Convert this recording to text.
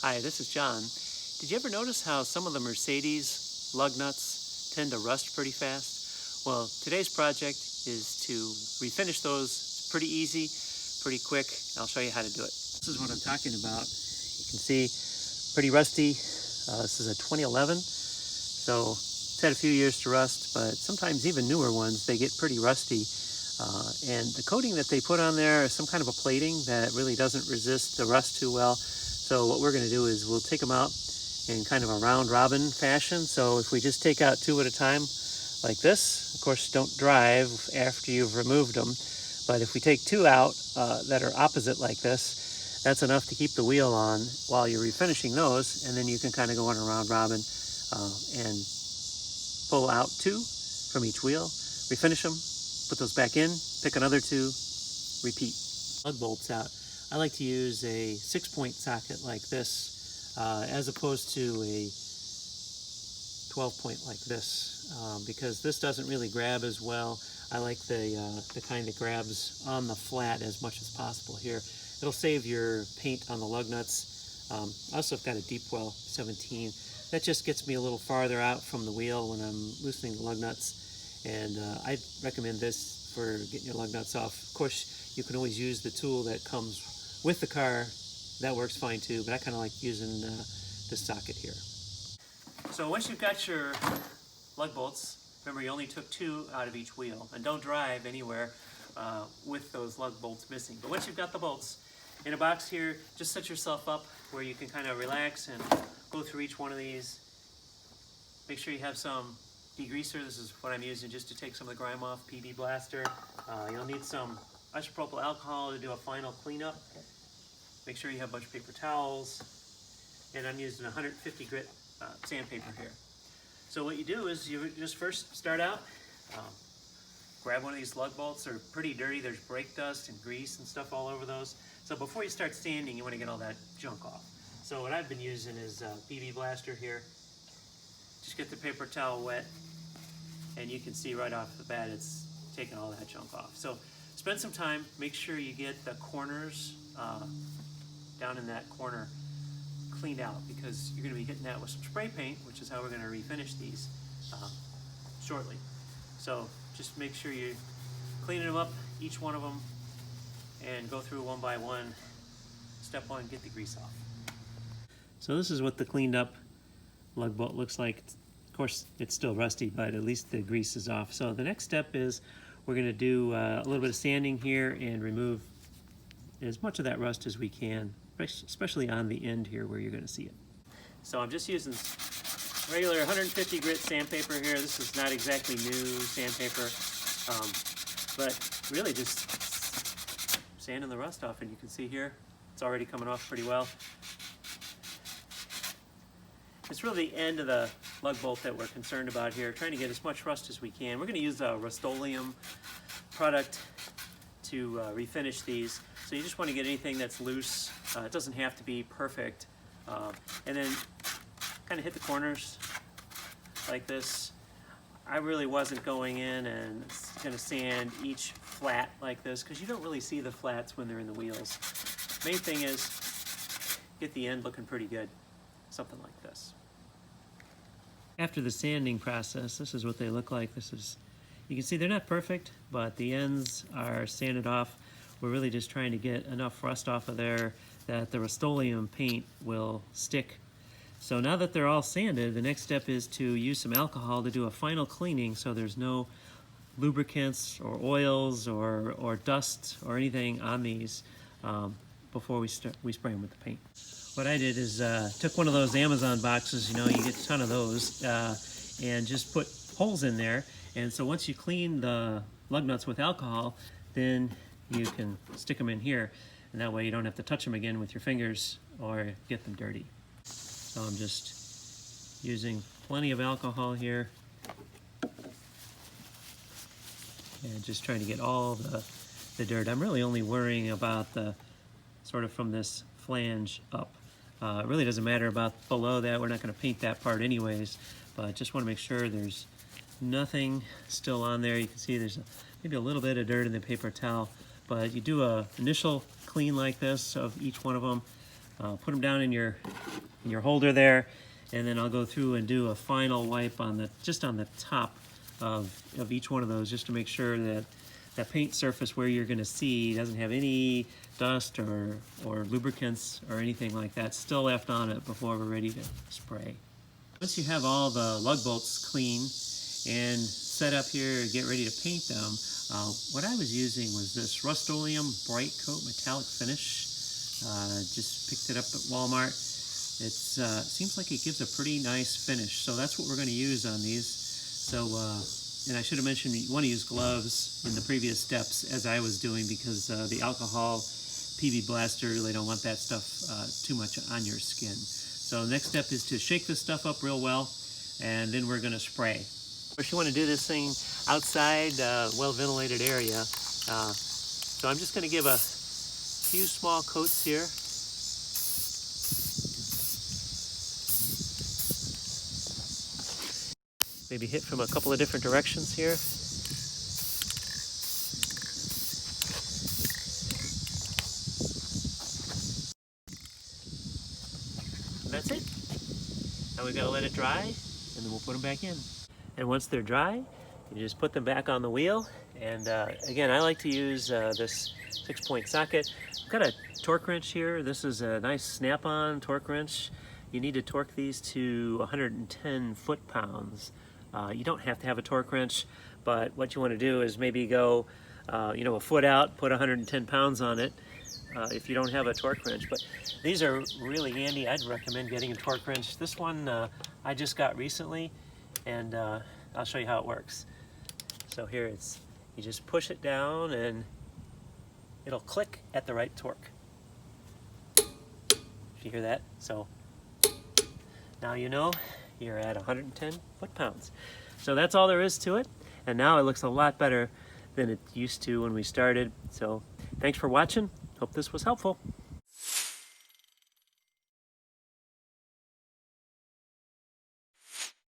Hi, this is John. Did you ever notice how some of the Mercedes lug nuts tend to rust pretty fast? Well, today's project is to refinish those. It's pretty easy, pretty quick. I'll show you how to do it. This is what I'm talking about. You can see pretty rusty. This is a 2011, so it's had a few years to rust, but sometimes even newer ones, they get pretty rusty. And the coating that they put on there is some kind of a plating that really doesn't resist the rust too well. So what we're going to do is we'll take them out in kind of a round robin fashion. So if we just take out two at a time like this, of course don't drive after you've removed them, but if we take two out that are opposite like this, that's enough to keep the wheel on while you're refinishing those, and then you can kind of go on a round robin and pull out two from each wheel, refinish them, put those back in, pick another two, repeat. Lug bolts out. I like to use a 6-point socket like this as opposed to a 12-point like this because this doesn't really grab as well. I like the kind that grabs on the flat as much as possible here. It'll save your paint on the lug nuts. I also have got a deep well 17. That just gets me a little farther out from the wheel when I'm loosening the lug nuts, and I'd recommend this for getting your lug nuts off. Of course, you can always use the tool that comes with the car. That works fine too, but I kind of like using this socket here. So once you've got your lug bolts, remember you only took two out of each wheel, and don't drive anywhere with those lug bolts missing. But once you've got the bolts in a box here, just set yourself up where you can kind of relax and go through each one of these. Make sure you have some degreaser. This is what I'm using just to take some of the grime off, PB Blaster. You'll need some isopropyl alcohol to do a final cleanup. Make sure you have a bunch of paper towels, and I'm using 150 grit sandpaper here. So what you do is you just first start out, grab one of these lug bolts. They're pretty dirty. There's brake dust and grease and stuff all over those. So before you start sanding, you want to get all that junk off. So what I've been using is PB Blaster here. Just get the paper towel wet, and you can see right off the bat it's taking all that junk off. So spend some time, make sure you get the corners down in that corner cleaned out, because you're going to be hitting that with some spray paint, which is how we're going to refinish these shortly. So just make sure you're cleaning them up, each one of them, and go through one by one. Step one, get the grease off. So this is what the cleaned up lug bolt looks like. Of course, it's still rusty, but at least the grease is off. So the next step is we're going to do a little bit of sanding here and remove as much of that rust as we can, especially on the end here where you're going to see it. So I'm just using regular 150 grit sandpaper here. This is not exactly new sandpaper, but really just sanding the rust off, and you can see here it's already coming off pretty well. It's really the end of the lug bolt that we're concerned about here, trying to get as much rust as we can. We're going to use a Rust-Oleum product to refinish these. So you just want to get anything that's loose. It doesn't have to be perfect. And then kind of hit the corners like this. I really wasn't going in and going to sand each flat like this, because you don't really see the flats when they're in the wheels. Main thing is get the end looking pretty good, something like this. After the sanding process, this is what they look like. You can see they're not perfect, but the ends are sanded off. We're really just trying to get enough rust off of there that the Rust-Oleum paint will stick. So now that they're all sanded, the next step is to use some alcohol to do a final cleaning, so there's no lubricants or oils or dust or anything on these before we spray them with the paint. What I did is took one of those Amazon boxes, you get a ton of those, and just put holes in there. And so once you clean the lug nuts with alcohol, then you can stick them in here, and that way you don't have to touch them again with your fingers or get them dirty. So I'm just using plenty of alcohol here and just trying to get all the dirt. I'm really only worrying about the sort of from this flange up. It really doesn't matter about below that. We're not going to paint that part anyways, but just want to make sure there's nothing still on there. You can see there's maybe a little bit of dirt in the paper towel, but you do a initial clean like this of each one of them, put them down in your holder there, and then I'll go through and do a final wipe on just on the top of each one of those, just to make sure that that paint surface where you're going to see doesn't have any dust or lubricants or anything like that still left on it before we're ready to spray. Once you have all the lug bolts clean and set up here, get ready to paint them, what I was using was this Rust-Oleum Bright Coat Metallic Finish. Just picked it up at Walmart. It seems like it gives a pretty nice finish, so that's what we're going to use on these. So, and I should have mentioned you want to use gloves in the previous steps, as I was doing, because the alcohol PB blaster, really don't want that stuff too much on your skin. So the next step is to shake this stuff up real well, and then we're going to spray. If you want to do this thing outside, well-ventilated area, so I'm just going to give a few small coats here. Maybe hit from a couple of different directions here. And that's it. Now we've got to let it dry, and then we'll put them back in. And once they're dry, you just put them back on the wheel. And again, I like to use this 6-point socket. I've got a torque wrench here. This is a nice snap-on torque wrench. You need to torque these to 110 foot-pounds. You don't have to have a torque wrench, but what you want to do is maybe go, a foot out, put 110 pounds on it if you don't have a torque wrench. But these are really handy. I'd recommend getting a torque wrench. This one I just got recently, and I'll show you how it works. So here you just push it down and it'll click at the right torque. Did you hear that? So now you know you're at 110 foot-pounds. So that's all there is to it, and now it looks a lot better than it used to when we started. So thanks for watching. Hope this was helpful.